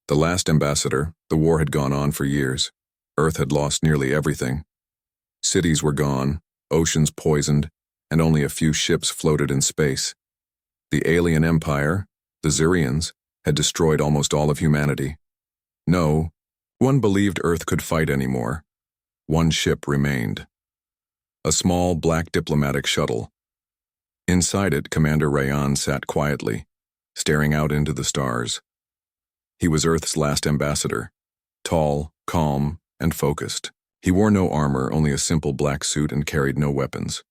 The last ambassador, the war had gone on for years. Earth had lost nearly everything. Cities were gone, oceans poisoned, and only a few ships floated in space. The alien empire, the Zirians, had destroyed almost all of humanity. No one believed Earth could fight anymore. One ship remained. A small black diplomatic shuttle. Inside it, Commander Rayan sat quietly, staring out into the stars. He was Earth's last ambassador, tall, calm, and focused. He wore no armor, only a simple black suit, and carried no weapons.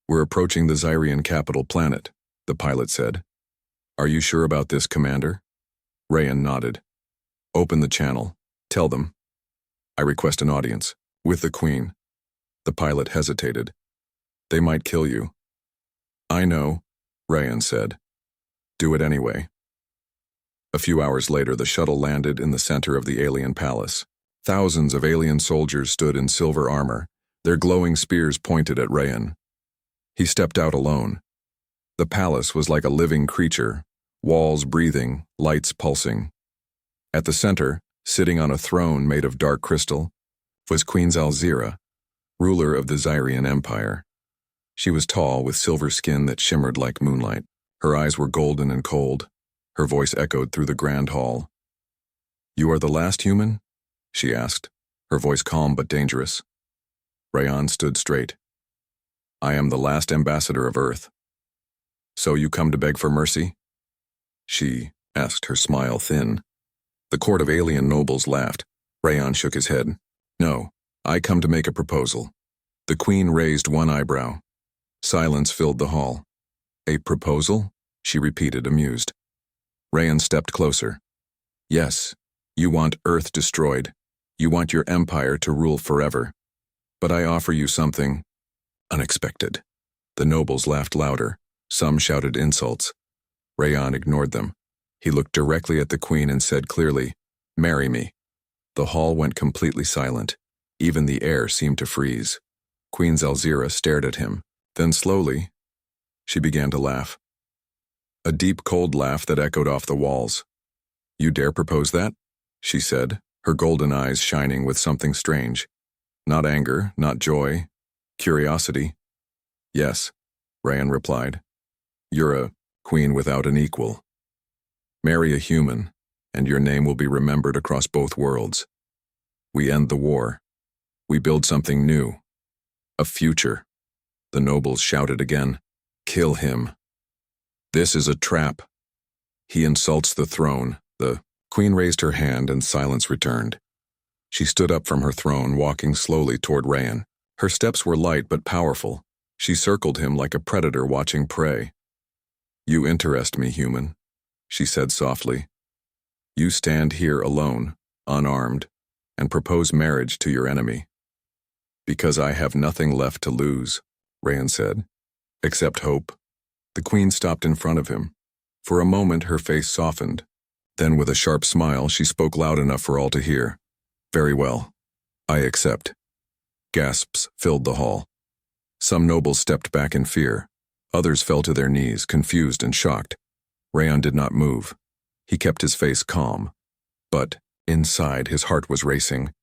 "We're approaching the Zirian capital planet," the pilot said. "Are you sure about this, Commander?" Rayan nodded. "Open the channel. Tell them. I request an audience. With the Queen." The pilot hesitated. "They might kill you." "I know," Rayan said. "Do it anyway." A few hours later, the shuttle landed in the center of the alien palace. Thousands of alien soldiers stood in silver armor, their glowing spears pointed at Rayan. He stepped out alone. The palace was like a living creature, walls breathing, lights pulsing. At the center, sitting on a throne made of dark crystal, was Queen Zalzira, ruler of the Zirian Empire. She was tall, with silver skin that shimmered like moonlight. Her eyes were golden and cold. Her voice echoed through the grand hall. "You are the last human?" she asked, her voice calm but dangerous. Rayan stood straight. "I am the last ambassador of Earth." "So you come to beg for mercy?" she asked, her smile thin. The court of alien nobles laughed. Rayan shook his head. "No, I come to make a proposal." The Queen raised one eyebrow. Silence filled the hall. "A proposal?" she repeated, amused. Rayan stepped closer. "Yes, you want Earth destroyed. You want your empire to rule forever. But I offer you something unexpected." The nobles laughed louder. Some shouted insults. Rayan ignored them. He looked directly at the Queen and said clearly, "Marry me." The hall went completely silent. Even the air seemed to freeze. Queen Zalzira stared at him. Then slowly, she began to laugh. A deep, cold laugh that echoed off the walls. "You dare propose that?" she said, her golden eyes shining with something strange. Not anger, not joy, curiosity. "Yes," Rayan replied. "You're a queen without an equal. Marry a human, and your name will be remembered across both worlds. We end the war. We build something new. A future." The nobles shouted again. "Kill him. This is a trap. He insults the throne." The Queen raised her hand and silence returned. She stood up from her throne, walking slowly toward Rayan. Her steps were light but powerful. She circled him like a predator watching prey. "You interest me, human," she said softly. "You stand here alone, unarmed, and propose marriage to your enemy." "Because I have nothing left to lose," Rayan said. "Except hope." The Queen stopped in front of him. For a moment, her face softened. Then, with a sharp smile, she spoke loud enough for all to hear. "Very well. I accept." Gasps filled the hall. Some nobles stepped back in fear. Others fell to their knees, confused and shocked. Rayan did not move. He kept his face calm. But, inside, his heart was racing.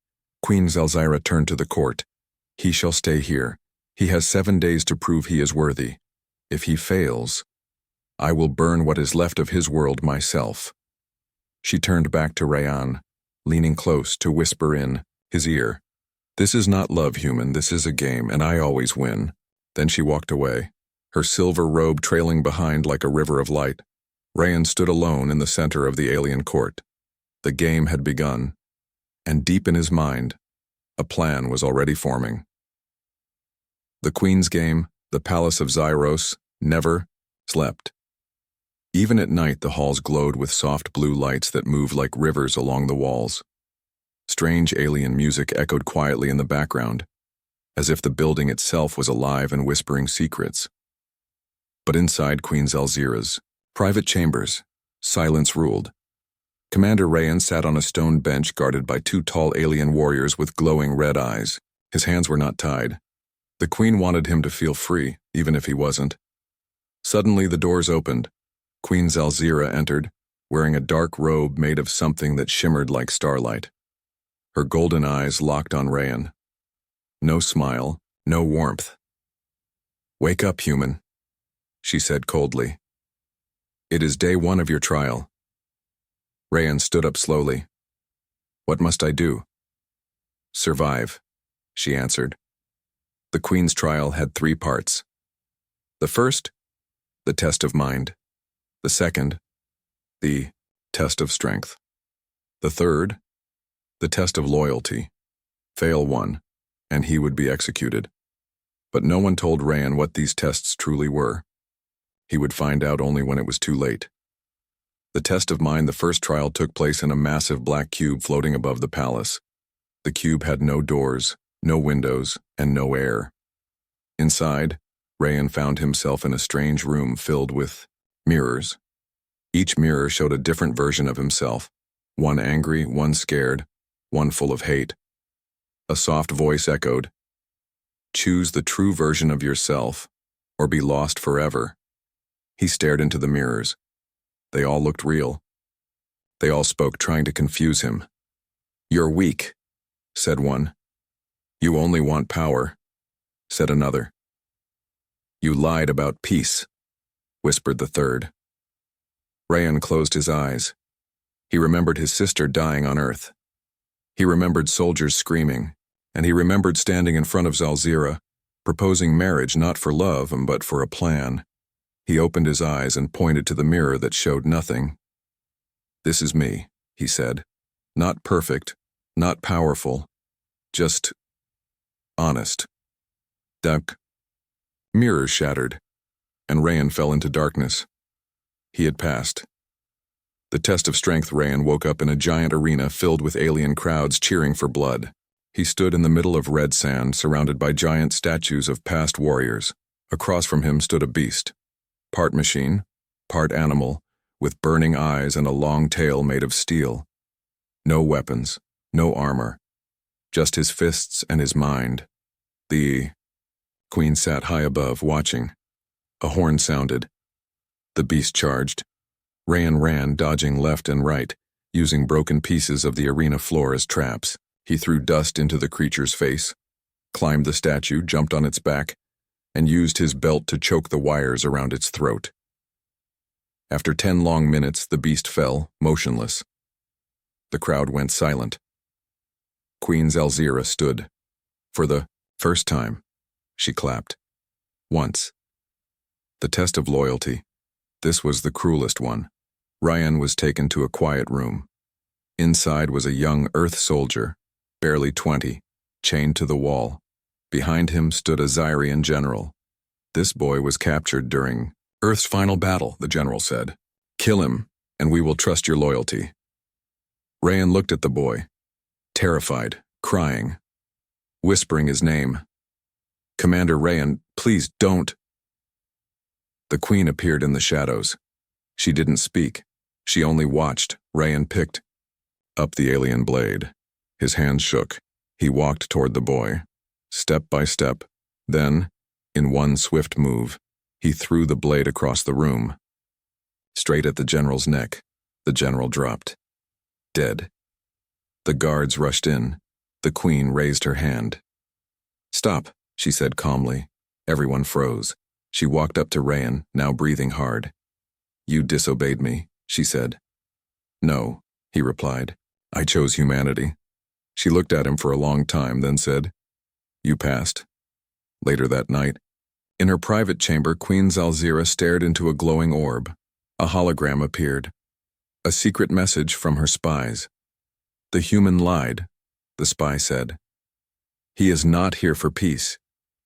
Queen Zalzira turned to the court. "He shall stay here. He has 7 days to prove he is worthy. If he fails, I will burn what is left of his world myself." She turned back to Rayan, leaning close to whisper in his ear, "This is not love, human. This is a game, and I always win." Then she walked away, her silver robe trailing behind like a river of light. Rayan stood alone in the center of the alien court. The game had begun, and deep in his mind, a plan was already forming. The Queen's game, the Palace of Zyros, never slept. Even at night, the halls glowed with soft blue lights that moved like rivers along the walls. Strange alien music echoed quietly in the background, as if the building itself was alive and whispering secrets. But inside Queen Zalzira's private chambers, silence ruled. Commander Rayan sat on a stone bench guarded by 2 tall alien warriors with glowing red eyes. His hands were not tied. The Queen wanted him to feel free, even if he wasn't. Suddenly the doors opened. Queen Zalzira entered, wearing a dark robe made of something that shimmered like starlight. Her golden eyes locked on Rayan. No smile, no warmth. "Wake up, human," she said coldly. "It is day 1 of your trial." Rayan stood up slowly. "What must I do?" "Survive," she answered. The Queen's trial had 3 parts. The first, the test of mind. The second, the test of strength. The third, the test of loyalty. Fail one, and he would be executed. But no one told Rayan what these tests truly were. He would find out only when it was too late. The test of mind, the first trial, took place in a massive black cube floating above the palace. The cube had no doors, no windows, and no air. Inside, Rayan found himself in a strange room filled with mirrors. Each mirror showed a different version of himself, one angry, one scared, one full of hate. A soft voice echoed, "Choose the true version of yourself, or be lost forever." He stared into the mirrors. They all looked real. They all spoke, trying to confuse him. "You're weak," said one. "You only want power," said another. "You lied about peace," whispered the third. Rayan closed his eyes. He remembered his sister dying on Earth. He remembered soldiers screaming, and he remembered standing in front of Zalzira, proposing marriage not for love, but for a plan. He opened his eyes and pointed to the mirror that showed nothing. "This is me," he said. "Not perfect, not powerful, just honest." Duck. Mirrors shattered, and Rayan fell into darkness. He had passed. The test of strength. Rayan woke up in a giant arena filled with alien crowds cheering for blood. He stood in the middle of red sand, surrounded by giant statues of past warriors. Across from him stood a beast, part machine, part animal, with burning eyes and a long tail made of steel. No weapons, no armor, just his fists and his mind. The Queen sat high above, watching. A horn sounded. The beast charged. Rayan ran, dodging left and right, using broken pieces of the arena floor as traps. He threw dust into the creature's face, climbed the statue, jumped on its back, and used his belt to choke the wires around its throat. After 10 long minutes, the beast fell, motionless. The crowd went silent. Queen Zalzira stood. For the first time, she clapped. Once. The test of loyalty. This was the cruelest one. Rayan was taken to a quiet room. Inside was a young Earth soldier, barely 20, chained to the wall. Behind him stood a Zyrian general. This boy was captured during Earth's final battle, the general said. "Kill him, and we will trust your loyalty." Rayan looked at the boy, terrified, crying, whispering his name. "Commander Rayan, please don't." The Queen appeared in the shadows. She didn't speak. She only watched. Rayan picked up the alien blade. His hands shook. He walked toward the boy, step by step. Then, in one swift move, he threw the blade across the room. Straight at the general's neck. The general dropped. Dead. The guards rushed in. The Queen raised her hand. "Stop," she said calmly. Everyone froze. She walked up to Rayan, now breathing hard. "You disobeyed me," she said. "No," he replied. "I chose humanity." She looked at him for a long time, then said, "You passed." Later that night, in her private chamber, Queen Zalzira stared into a glowing orb. A hologram appeared. A secret message from her spies. "The human lied," the spy said. "He is not here for peace.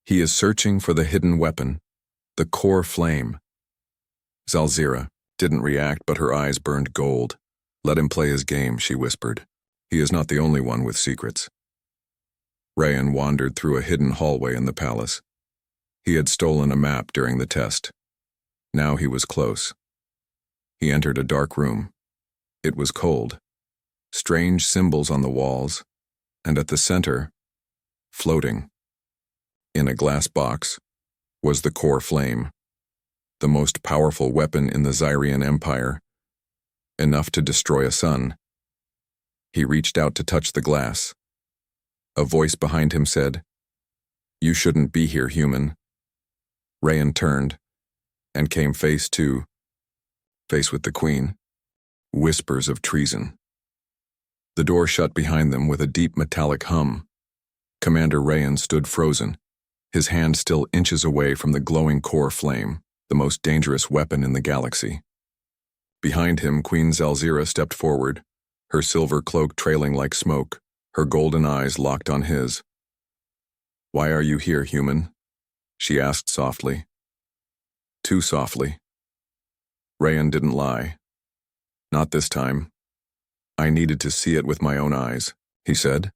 He is searching for the hidden weapon, the core flame." Zalzira didn't react, but her eyes burned gold. "Let him play his game," she whispered. "He is not the only one with secrets." Rayan wandered through a hidden hallway in the palace. He had stolen a map during the test. Now he was close. He entered a dark room. It was cold. Strange symbols on the walls, and at the center, floating, in a glass box, was the core flame, the most powerful weapon in the Zyrian Empire. enough to destroy a sun. He reached out to touch the glass. A voice behind him said, "You shouldn't be here, human." Rayan turned and came face with the Queen. Whispers of treason. The door shut behind them with a deep metallic hum. Commander Rayan stood frozen, his hand still inches away from the glowing core flame, the most dangerous weapon in the galaxy. Behind him, Queen Zalzira stepped forward, her silver cloak trailing like smoke, her golden eyes locked on his. "Why are you here, human?" she asked softly. Too softly. Rayan didn't lie. "Not this time. I needed to see it with my own eyes," he said.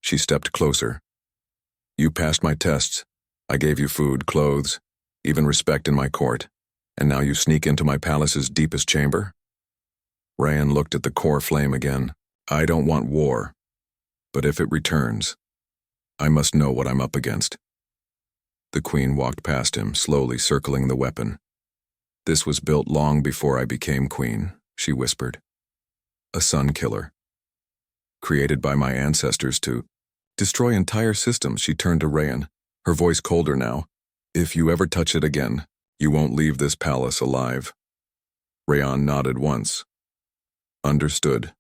She stepped closer. "You passed my tests. I gave you food, clothes, even respect in my court, and now you sneak into my palace's deepest chamber?" Rayan looked at the core flame again. "I don't want war, but if it returns, I must know what I'm up against." The Queen walked past him, slowly circling the weapon. "This was built long before I became queen," she whispered. "A sun killer. Created by my ancestors to destroy entire systems." She turned to Rayan, her voice colder now. "If you ever touch it again, you won't leave this palace alive." Rayan nodded once. Understood.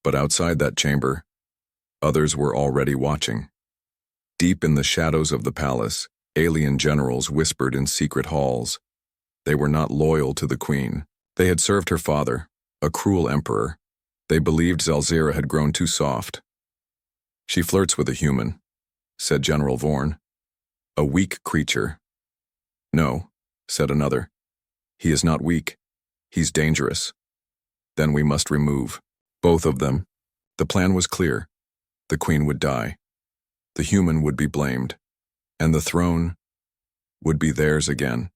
But outside that chamber, others were already watching. Deep in the shadows of the palace, alien generals whispered in secret halls. They were not loyal to the Queen. They had served her father, a cruel emperor. They believed Zalzira had grown too soft. "She flirts with a human," said General Vorn. "A weak creature." "No," said another. "He is not weak. He's dangerous. Then we must remove both of them." The plan was clear. The Queen would die. The human would be blamed. And the throne would be theirs again.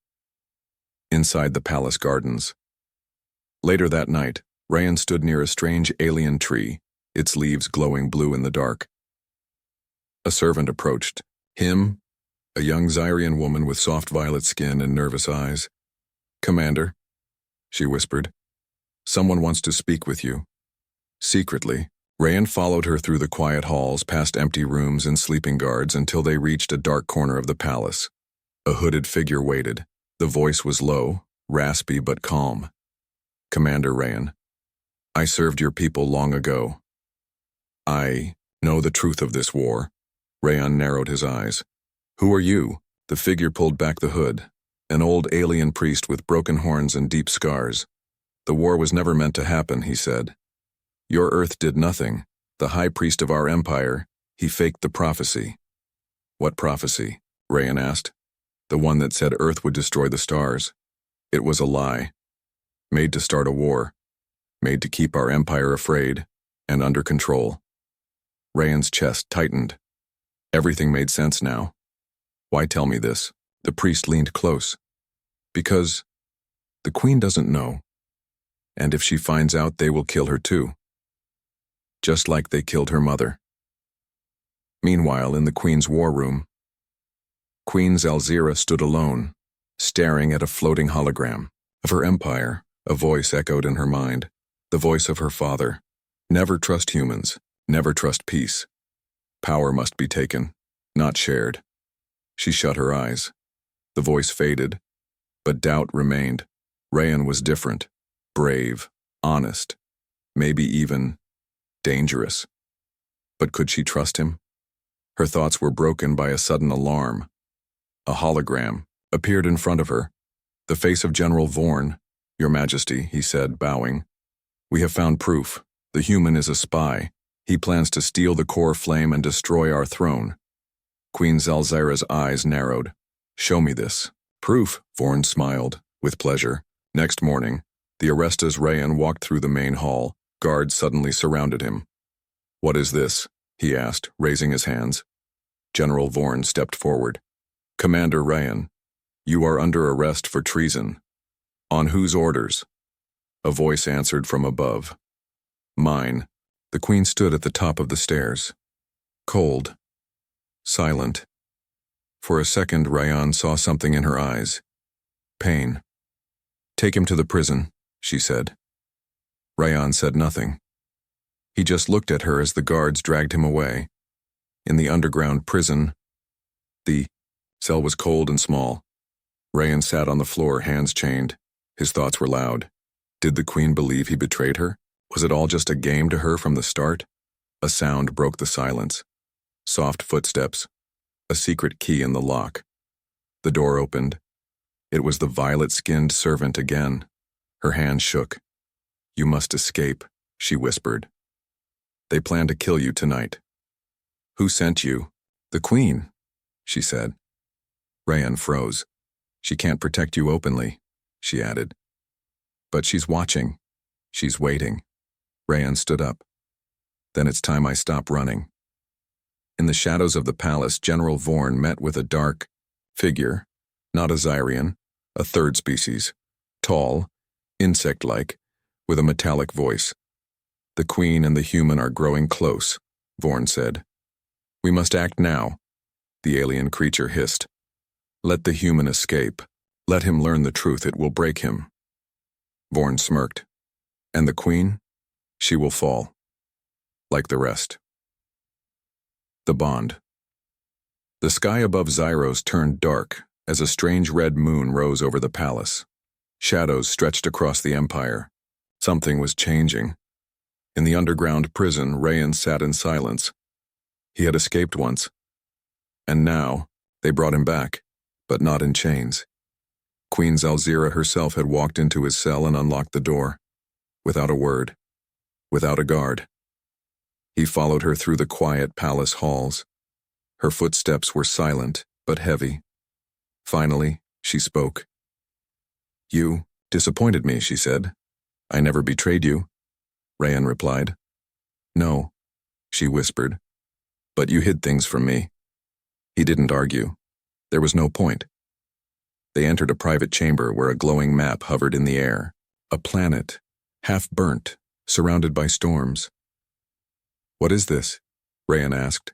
Inside the palace gardens. Later that night, Rayan stood near a strange alien tree, its leaves glowing blue in the dark. A servant approached. Him, a young Zyrian woman with soft violet skin and nervous eyes. "Commander," she whispered, "someone wants to speak with you." Secretly, Rayan followed her through the quiet halls, past empty rooms and sleeping guards until they reached a dark corner of the palace. A hooded figure waited. The voice was low, raspy but calm. "Commander Rayan, I served your people long ago. I know the truth of this war." Rayan narrowed his eyes. "Who are you?" The figure pulled back the hood. An old alien priest with broken horns and deep scars. "The war was never meant to happen," he said. "Your Earth did nothing. The high priest of our empire, he faked the prophecy." "What prophecy?" Rayan asked. "The one that said Earth would destroy the stars. It was a lie. Made to start a war. Made to keep our empire afraid and under control." Rayan's chest tightened. Everything made sense now. "Why tell me this?" The priest leaned close. "Because the Queen doesn't know. And if she finds out, they will kill her too. Just like they killed her mother." Meanwhile, in the Queen's war room, Queen Zalzira stood alone, staring at a floating hologram of her empire. A voice echoed in her mind, the voice of her father. "Never trust humans, never trust peace. Power must be taken, not shared." She shut her eyes. The voice faded, but doubt remained. Rayan was different, brave, honest, maybe even dangerous. But could she trust him? Her thoughts were broken by a sudden alarm. A hologram appeared in front of her. The face of General Vorn. "Your Majesty," he said, bowing. "We have found proof. The human is a spy. He plans to steal the core flame and destroy our throne." Queen Zalzira's eyes narrowed. "Show me this." "Proof," Vorn smiled, with pleasure. Next morning, the Arestas Rayan walked through the main hall. Guards suddenly surrounded him. "What is this?" he asked, raising his hands. General Vorn stepped forward. "Commander Rayan, you are under arrest for treason." "On whose orders?" A voice answered from above. "Mine." The Queen stood at the top of the stairs. Cold. Silent. For a second, Rayan saw something in her eyes. Pain. "Take him to the prison," she said. Rayan said nothing. He just looked at her as the guards dragged him away. In the underground prison, the cell was cold and small. Rayan sat on the floor, hands chained. His thoughts were loud. Did the queen believe he betrayed her? Was it all just a game to her from the start? A sound broke the silence. Soft footsteps. A secret key in the lock. The door opened. It was the violet-skinned servant again. Her hand shook. "You must escape," she whispered. "They plan to kill you tonight." "Who sent you?" "The queen," she said. Rayan froze. "She can't protect you openly," she added. "But she's watching. She's waiting." Rayan stood up. "Then it's time I stop running." In the shadows of the palace, General Vorn met with a dark figure, not a Zyrian, a third species, tall, insect-like, with a metallic voice. "The queen and the human are growing close," Vorn said. "We must act now," the alien creature hissed. "Let the human escape. Let him learn the truth. It will break him." Vorn smirked. "And the queen? She will fall. Like the rest." The Bond. The sky above Zyros turned dark as a strange red moon rose over the palace. Shadows stretched across the empire. Something was changing. In the underground prison, Rayan sat in silence. He had escaped once. And now, they brought him back, but not in chains. Queen Zalzira herself had walked into his cell and unlocked the door. Without a word. Without a guard. He followed her through the quiet palace halls. Her footsteps were silent, but heavy. Finally, she spoke. "You disappointed me," she said. "I never betrayed you." Rayan replied. "No," she whispered. "But you hid things from me." He didn't argue. There was no point. They entered a private chamber where a glowing map hovered in the air. A planet, half burnt, surrounded by storms. "What is this?" Rayan asked.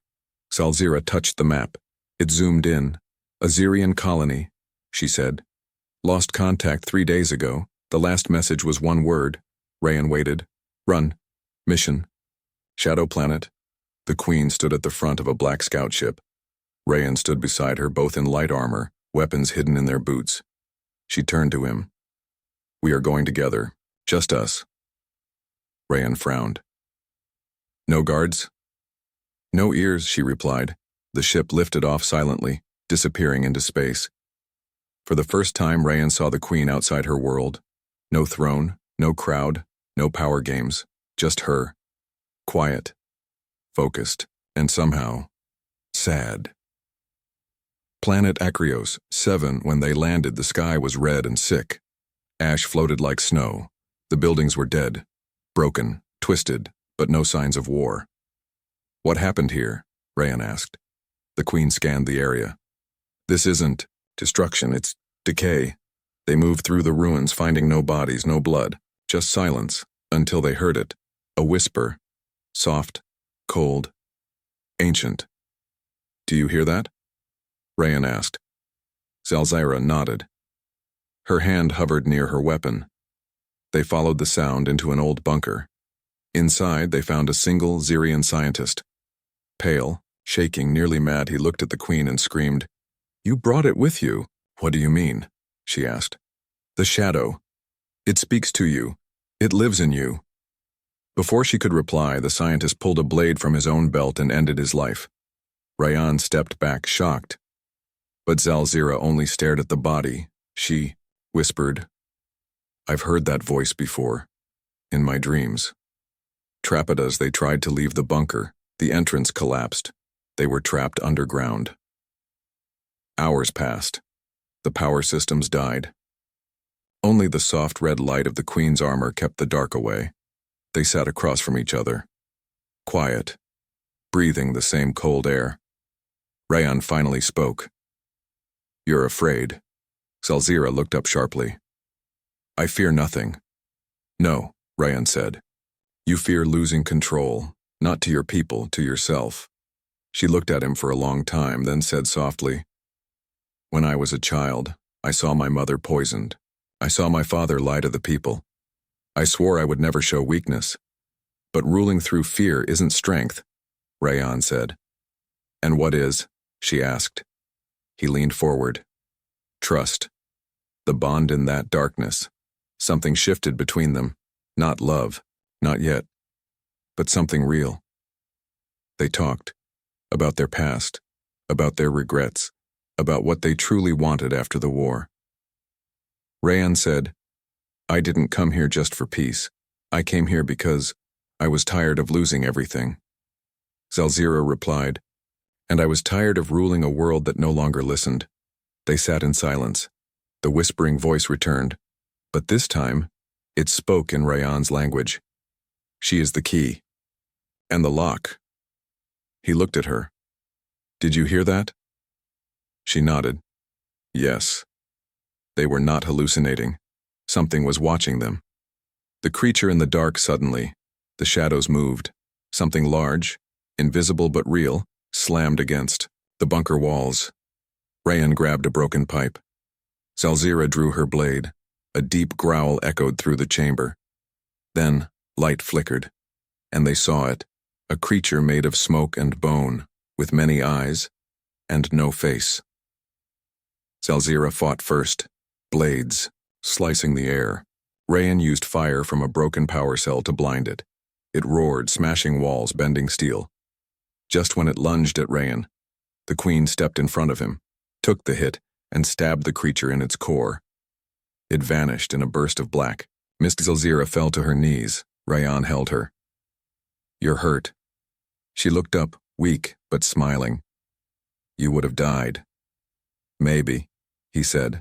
Zalzira touched the map. It zoomed in. "A Zyrian colony," she said. "Lost contact 3 days ago. The last message was one word." Rayan waited. "Run. Mission. Shadow planet." The queen stood at the front of a black scout ship. Rayan stood beside her, both in light armor, weapons hidden in their boots. She turned to him. "We are going together. Just us." Rayan frowned. "No guards?" "No ears," she replied. The ship lifted off silently, disappearing into space. For the first time, Rayan saw the queen outside her world. No throne, no crowd, no power games, just her. Quiet, focused, and somehow sad. Planet Acreos, 7. When they landed, the sky was red and sick. Ash floated like snow. The buildings were dead, broken, twisted, but no signs of war. "What happened here?" Rayan asked. The queen scanned the area. "This isn't destruction, it's decay." They moved through the ruins, finding no bodies, no blood, just silence, until they heard it. A whisper. Soft, cold, ancient. "Do you hear that?" Rayan asked. Zalzira nodded. Her hand hovered near her weapon. They followed the sound into an old bunker. Inside, they found a single Zyrian scientist. Pale, shaking, nearly mad, he looked at the queen and screamed, "You brought it with you." "What do you mean?" she asked. "The shadow. It speaks to you. It lives in you." Before she could reply, the scientist pulled a blade from his own belt and ended his life. Rayan stepped back, shocked. But Zalzira only stared at the body. She whispered, "I've heard that voice before. In my dreams." Trapped as they tried to leave the bunker, the entrance collapsed. They were trapped underground. Hours passed. The power systems died. Only the soft red light of the queen's armor kept the dark away. They sat across from each other. Quiet, breathing the same cold air. Rayan finally spoke. "You're afraid." Zalzira looked up sharply. "I fear nothing." "No," Rayan said. "You fear losing control, not to your people, to yourself." She looked at him for a long time, then said softly, "When I was a child, I saw my mother poisoned. I saw my father lie to the people. I swore I would never show weakness. But ruling through fear isn't strength, Rayan said. And what is? She asked. He leaned forward. Trust. The bond in that darkness. Something shifted between them. Not love, not yet, but something real. They talked. About their past, about their regrets, about what they truly wanted after the war. Rayan said, I didn't come here just for peace. I came here because I was tired of losing everything. Zalzira replied, and I was tired of ruling a world that no longer listened. They sat in silence. The whispering voice returned, but this time, it spoke in Rayan's language. She is the key. And the lock. He looked at her. Did you hear that? She nodded. Yes. They were not hallucinating. Something was watching them. The creature in the dark suddenly. The shadows moved. Something large, invisible but real, slammed against the bunker walls. Rayan grabbed a broken pipe. Zalzira drew her blade. A deep growl echoed through the chamber. Then, light flickered, and they saw it, a creature made of smoke and bone, with many eyes, and no face. Zalzira fought first, blades, slicing the air. Rayan used fire from a broken power cell to blind it. It roared, smashing walls, bending steel. Just when it lunged at Rayan, the queen stepped in front of him, took the hit, and stabbed the creature in its core. It vanished in a burst of black. Miss Zalzira fell to her knees. Rayan held her. You're hurt. She looked up, weak but smiling. You would have died. Maybe, he said.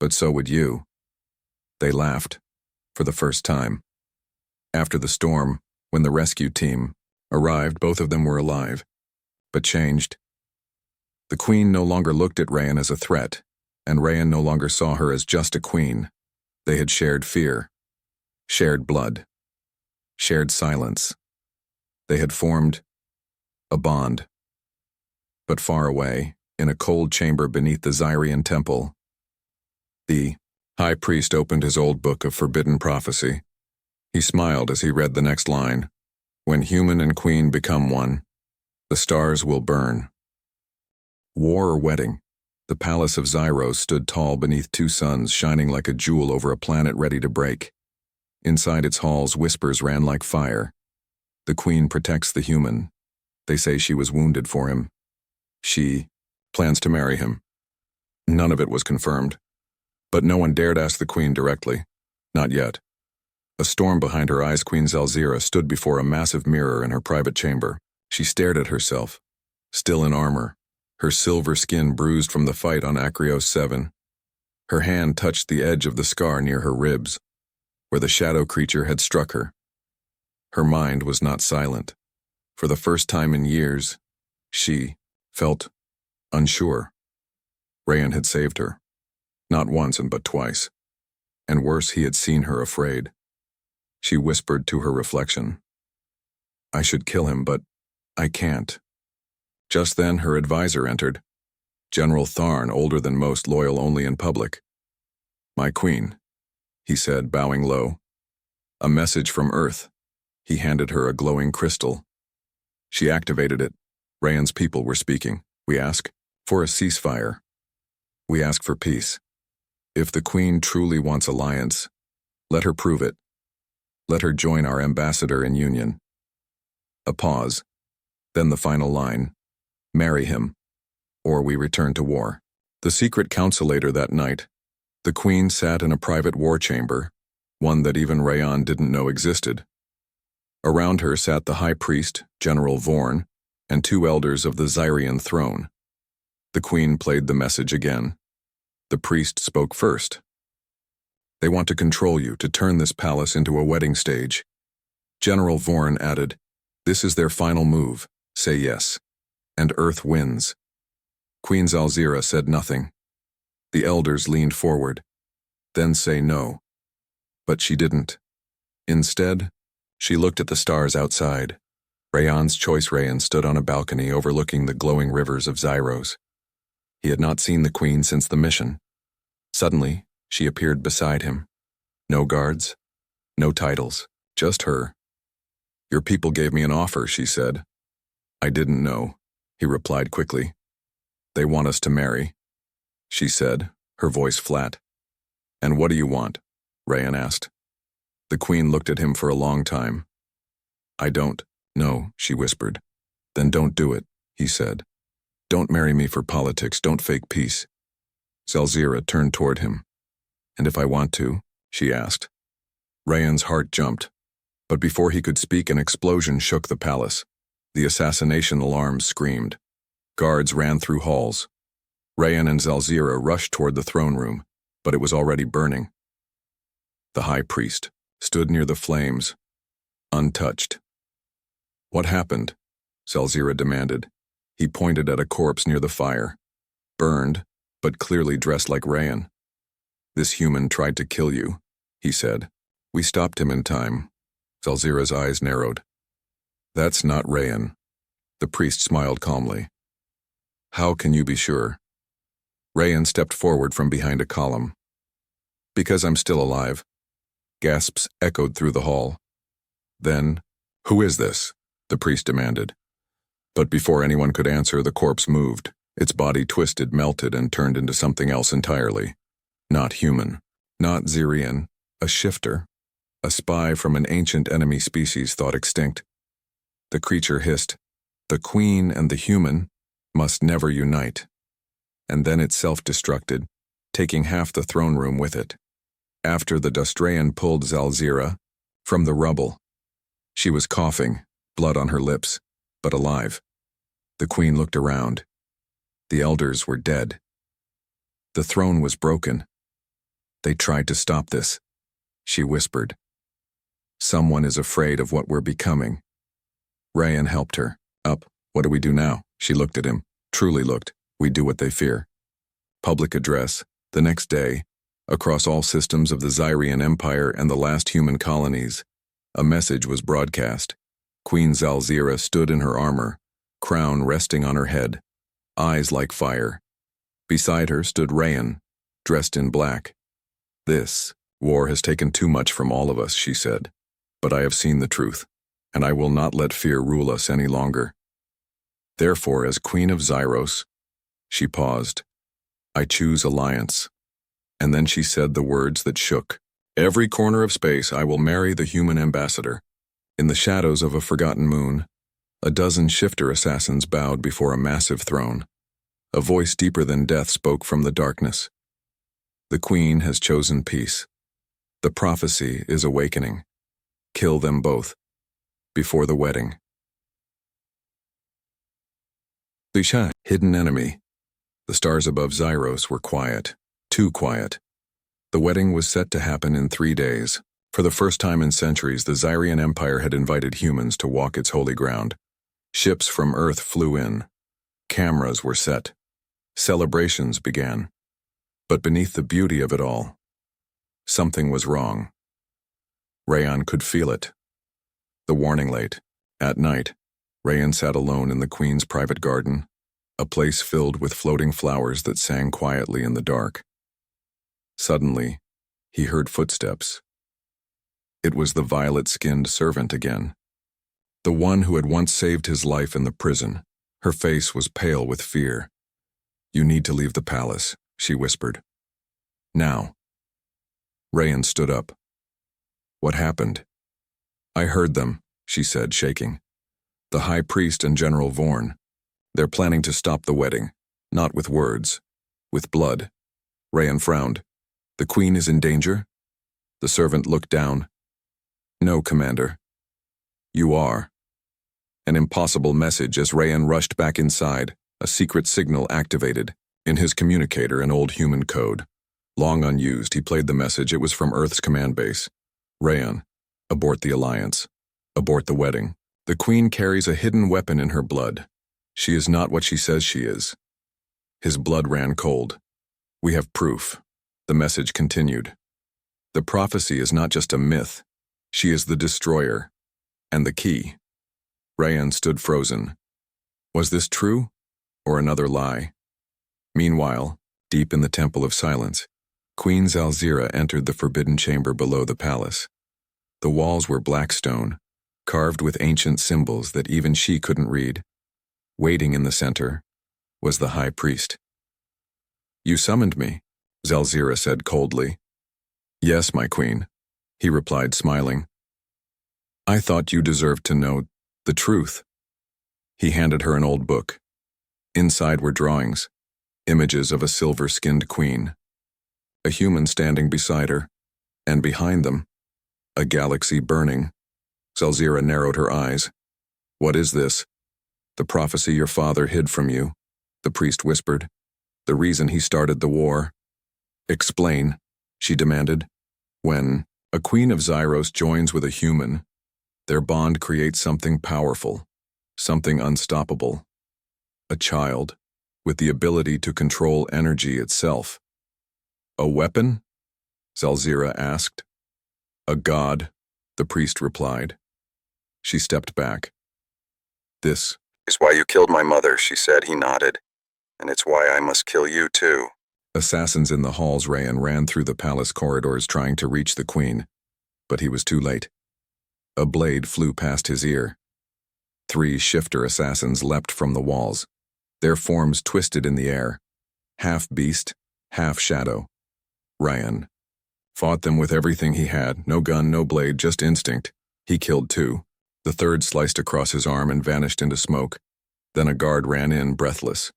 But so would you. They laughed, for the first time. After the storm, when the rescue team arrived, both of them were alive, but changed. The queen no longer looked at Rayan as a threat, and Rayan no longer saw her as just a queen. They had shared fear, shared blood, shared silence. They had formed a bond. But far away, in a cold chamber beneath the Zyrian temple, the high priest opened his old book of forbidden prophecy. He smiled as he read the next line. When human and queen become one, the stars will burn. War or wedding? The palace of Zyros stood tall beneath two suns, shining like a jewel over a planet ready to break. Inside its halls, whispers ran like fire. The queen protects the human. They say she was wounded for him. She plans to marry him. None of it was confirmed. But no one dared ask the queen directly. Not yet. A storm behind her eyes, Queen Zalzira stood before a massive mirror in her private chamber. She stared at herself, still in armor, her silver skin bruised from the fight on Acreos 7. Her hand touched the edge of the scar near her ribs, where the shadow creature had struck her. Her mind was not silent. For the first time in years, she felt unsure. Rayan had saved her. Not once but twice. And worse, he had seen her afraid. She whispered to her reflection. I should kill him, but I can't. Just then, her advisor entered. General Tharn, older than most, loyal only in public. My queen, he said, bowing low. A message from Earth. He handed her a glowing crystal. She activated it. Rayan's people were speaking. We ask for a ceasefire. We ask for peace. If the queen truly wants alliance, let her prove it. Let her join our ambassador in union. A pause. Then the final line. Marry him, or we return to war. The secret council later that night. The queen sat in a private war chamber, one that even Rayan didn't know existed. Around her sat the high priest, General Vorn, and two elders of the Zyrian throne. The queen played the message again. The priest spoke first. They want to control you, to turn this palace into a wedding stage. General Vorn added, this is their final move. Say yes. And Earth wins. Queen Zalzira said nothing. The elders leaned forward. Then say no. But she didn't. Instead, she looked at the stars outside. Rayan's choice Rayan stood on a balcony overlooking the glowing rivers of Zyros. He had not seen the queen since the mission. Suddenly, she appeared beside him. No guards, No titles, just her. Your people gave me an offer, she said. I didn't know, he replied quickly. They want us to marry, she said, her voice flat. And what do you want? Rayan asked. The queen looked at him for a long time. I don't know, she whispered. Then don't do it, he said. Don't marry me for politics, don't fake peace. Zelzira turned toward him. And if I want to? She asked. Rayan's heart jumped. But before he could speak, an explosion shook the palace. The assassination alarms screamed. Guards ran through halls. Rayan and Zelzira rushed toward the throne room, but it was already burning. The high priest stood near the flames, untouched. What happened? Zelzira demanded. He pointed at a corpse near the fire. Burned, but clearly dressed like Rayan. This human tried to kill you, he said. We stopped him in time. Zelzira's eyes narrowed. That's not Rayan. The priest smiled calmly. How can you be sure? Rayan stepped forward from behind a column. Because I'm still alive. Gasps echoed through the hall. Then, who is this? The priest demanded. But before anyone could answer, the corpse moved. Its body twisted, melted, and turned into something else entirely. Not human. Not Zirian. A shifter. A spy from an ancient enemy species thought extinct. The creature hissed. The queen and the human must never unite. And then it self-destructed, taking half the throne room with it. After the Dustrayan pulled Zelzira from the rubble. She was coughing, blood on her lips, but alive. The queen looked around. The elders were dead. The throne was broken. They tried to stop this, she whispered. Someone is afraid of what we're becoming. Rayan helped her. Up, what do we do now? She looked at him, truly looked. We do what they fear. Public address, the next day, across all systems of the Zyrian Empire and the last human colonies, a message was broadcast. Queen Zelzira stood in her armor, crown resting on her head, eyes like fire. Beside her stood Rayan, dressed in black. This war has taken too much from all of us, she said. But I have seen the truth, and I will not let fear rule us any longer. Therefore, as Queen of Zyros, she paused. I choose alliance. And then she said the words that shook. Every corner of space I will marry the human ambassador. In the shadows of a forgotten moon, a dozen shifter assassins bowed before a massive throne. A voice deeper than death spoke from the darkness. The queen has chosen peace. The prophecy is awakening. Kill them both. Before the wedding. Lisha, hidden enemy. The stars above Zyros were quiet. Too quiet. The wedding was set to happen in 3 days. For the first time in centuries, the Zyrian Empire had invited humans to walk its holy ground. Ships from Earth flew in. Cameras were set. Celebrations began. But beneath the beauty of it all, something was wrong. Rayan could feel it. The warning light. At night, Rayan sat alone in the queen's private garden, a place filled with floating flowers that sang quietly in the dark. Suddenly, he heard footsteps. It was the violet-skinned servant again. The one who had once saved his life in the prison. Her face was pale with fear. You need to leave the palace, she whispered. Now. Rayan stood up. What happened? I heard them, she said, shaking. The high priest and General Vorn. They're planning to stop the wedding. Not with words. With blood. Rayan frowned. The queen is in danger? The servant looked down. No, Commander. You are. An impossible message as Rayan rushed back inside, a secret signal activated. In his communicator, an old human code. Long unused, he played the message. It was from Earth's command base. Rayan, abort the alliance. Abort the wedding. The queen carries a hidden weapon in her blood. She is not what she says she is. His blood ran cold. We have proof. The message continued. The prophecy is not just a myth. She is the destroyer. And the key. Rayan stood frozen. Was this true? Or another lie? Meanwhile, deep in the Temple of Silence, Queen Zelzira entered the forbidden chamber below the palace. The walls were black stone, carved with ancient symbols that even she couldn't read. Waiting in the center was the high priest. "You summoned me," Zelzira said coldly. "Yes, my queen," he replied, smiling. "I thought you deserved to know the truth." He handed her an old book. Inside were drawings, images of a silver-skinned queen, a human standing beside her, and behind them, a galaxy burning. Zelzira narrowed her eyes. "What is this?" "The prophecy your father hid from you," the priest whispered. "The reason he started the war." "Explain," she demanded. "When a queen of Zyros joins with a human, their bond creates something powerful, something unstoppable. A child, with the ability to control energy itself." "A weapon?" Zelzira asked. "A god," the priest replied. She stepped back. "This is why you killed my mother," she said. He nodded. "And it's why I must kill you too." Assassins in the halls ran through the palace corridors trying to reach the queen, but he was too late. A blade flew past his ear. 3 shifter assassins leapt from the walls, their forms twisted in the air, half beast, half shadow. Ryan fought them with everything he had, no gun, no blade, just instinct. He killed 2. The third sliced across his arm and vanished into smoke. Then a guard ran in, breathless.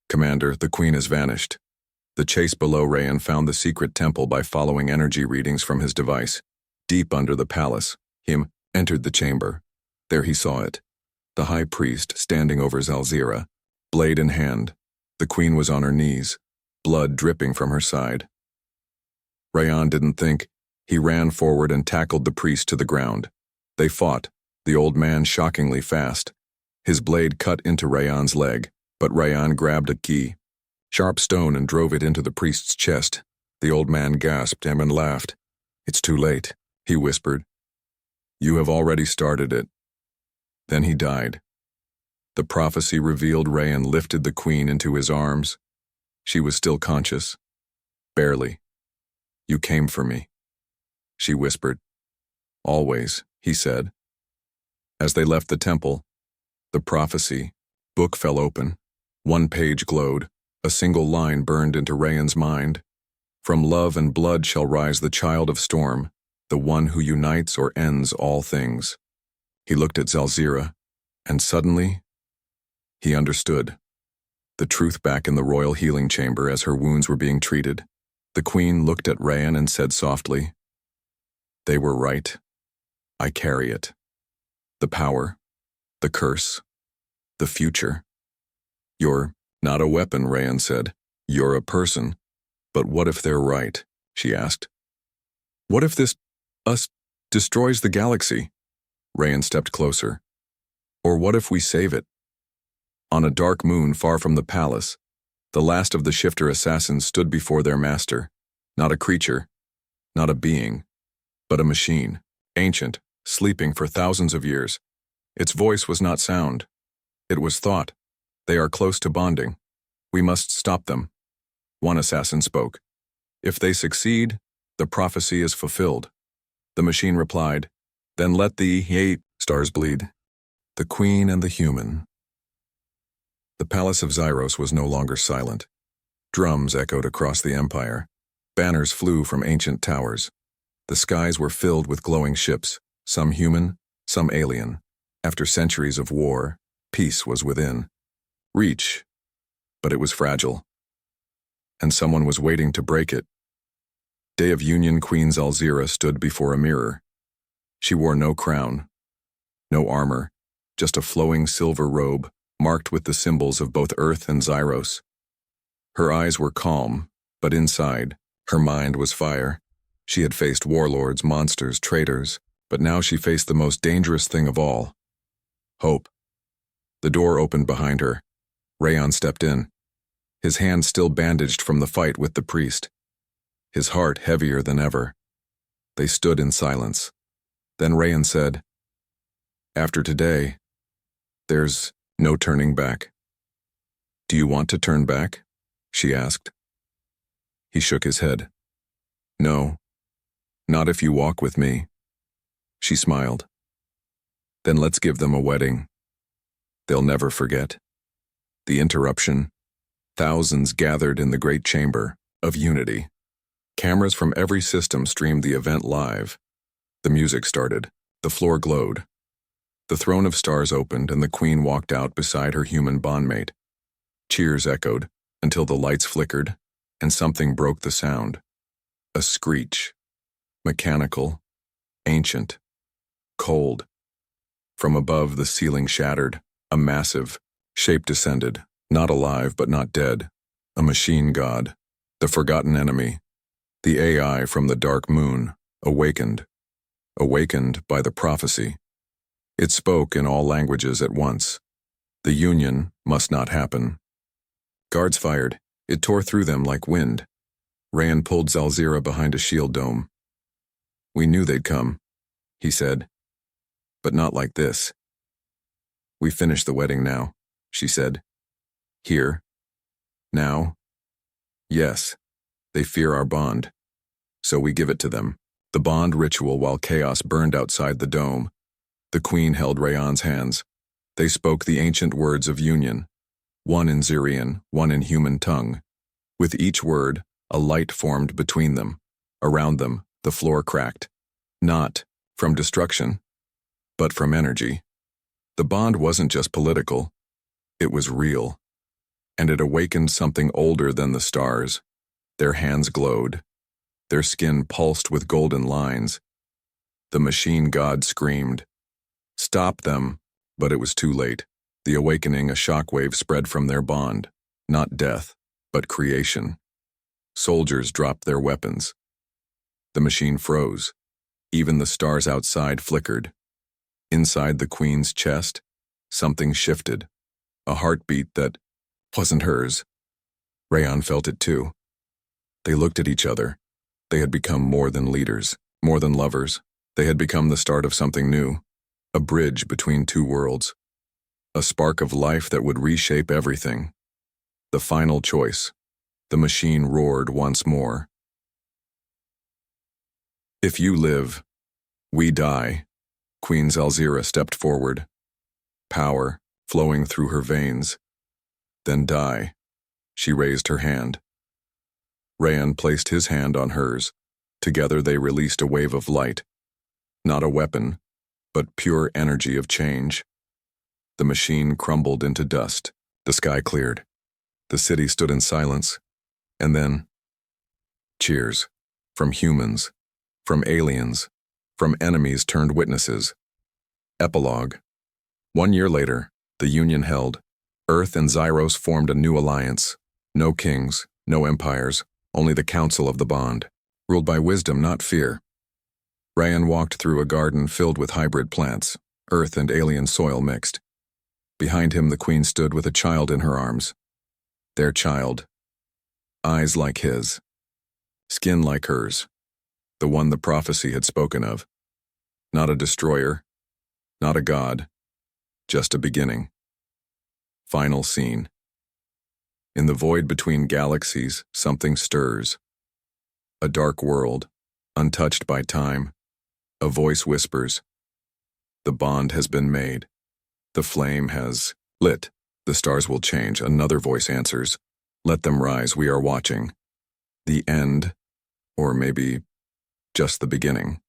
"Commander, the queen has vanished." The chase below Ryan found the secret temple by following energy readings from his device. Deep under the palace, him entered the chamber. There he saw it. The high priest standing over Zelzira, blade in hand. The queen was on her knees, blood dripping from her side. Ryan didn't think. He ran forward and tackled the priest to the ground. They fought, the old man shockingly fast. His blade cut into Ryan's leg, but Ryan grabbed a key, sharp stone, and drove it into the priest's chest. The old man gasped and laughed. "It's too late," he whispered. "You have already started it." Then he died. The prophecy revealed Ryan lifted the queen into his arms. She was still conscious. Barely. "You came for me," she whispered. "Always," he said. As they left the temple, the prophecy book fell open. 1 page glowed. A single line burned into Ryan's mind. "From love and blood shall rise the child of storm, the one who unites or ends all things." He looked at Zelzira, and suddenly, he understood. The truth back in the royal healing chamber as her wounds were being treated. The queen looked at Ryan and said softly, "They were right. I carry it. The power, the curse, the future." "You're not a weapon," Ryan said. "You're a person." "But what if they're right?" she asked. "What if this us destroys the galaxy?" Ryan stepped closer. "Or what if we save it?" On a dark moon far from the palace, the last of the shifter assassins stood before their master. Not a creature, not a being, but a machine, ancient, sleeping for thousands of years. Its voice was not sound. It was thought. "They are close to bonding. We must stop them." One assassin spoke. "If they succeed, the prophecy is fulfilled." The machine replied, "Then let the stars bleed." The queen and the human. The palace of Zyros was no longer silent. Drums echoed across the empire. Banners flew from ancient towers. The skies were filled with glowing ships, some human, some alien. After centuries of war, peace was within reach, but it was fragile. And someone was waiting to break it. Day of Union, Queen Zelzira stood before a mirror. She wore no crown, no armor, just a flowing silver robe marked with the symbols of both Earth and Zyros. Her eyes were calm, but inside, her mind was fire. She had faced warlords, monsters, traitors, but now she faced the most dangerous thing of all: hope. The door opened behind her. Ryan stepped in, his hand still bandaged from the fight with the priest, his heart heavier than ever. They stood in silence. Then Ryan said, "After today, there's no turning back." "Do you want to turn back?" she asked. He shook his head. "No, not if you walk with me." She smiled. Then let's give them a wedding. They'll never forget. The interruption. Thousands gathered in the great chamber of unity. Cameras from every system streamed the event live. The music started. The floor glowed. The throne of stars opened and the queen walked out beside her human bondmate. Cheers echoed until the lights flickered and something broke the sound. A screech. Mechanical. Ancient. Cold. From above, the ceiling shattered. A massive shape descended, not alive but not dead. A machine god. The forgotten enemy. The AI from the dark moon. Awakened. Awakened by the prophecy. It spoke in all languages at once. The union must not happen. Guards fired. It tore through them like wind. Rayan pulled Zalzira behind a shield dome. We knew they'd come, he said. But not like this. We finished the wedding now, she said. Here. Now. Yes. They fear our bond. So we give it to them. The bond ritual while chaos burned outside the dome. The queen held Rayan's hands. They spoke the ancient words of union. One in Zirian, one in human tongue. With each word, a light formed between them. Around them, the floor cracked. Not from destruction, but from energy. The bond wasn't just political. It was real. And it awakened something older than the stars. Their hands glowed. Their skin pulsed with golden lines. The machine god screamed. Stop them, but it was too late. The awakening, a shockwave spread from their bond. Not death, but creation. Soldiers dropped their weapons. The machine froze. Even the stars outside flickered. Inside the queen's chest, something shifted. A heartbeat that wasn't hers. Rayan felt it too. They looked at each other. They had become more than leaders, more than lovers. They had become the start of something new. A bridge between two worlds. A spark of life that would reshape everything. The final choice. The machine roared once more. If you live, we die. Queen Zalzira stepped forward. Power flowing through her veins. Then die. She raised her hand. Rayan placed his hand on hers. Together they released a wave of light. Not a weapon, but pure energy of change. The machine crumbled into dust. The sky cleared. The city stood in silence. And then, cheers. From humans. From aliens. From enemies turned witnesses. Epilogue. 1 year later, the Union held. Earth and Zyros formed a new alliance. No kings, no empires, only the council of the bond. Ruled by wisdom, not fear. Rayan walked through a garden filled with hybrid plants, earth and alien soil mixed. Behind him the queen stood with a child in her arms. Their child. Eyes like his. Skin like hers. The one the prophecy had spoken of. Not a destroyer. Not a god. Just a beginning. Final scene. In the void between galaxies, something stirs. A dark world, untouched by time. A voice whispers. The bond has been made. The flame has lit. The stars will change. Another voice answers. Let them rise, we are watching. The end, or maybe just the beginning.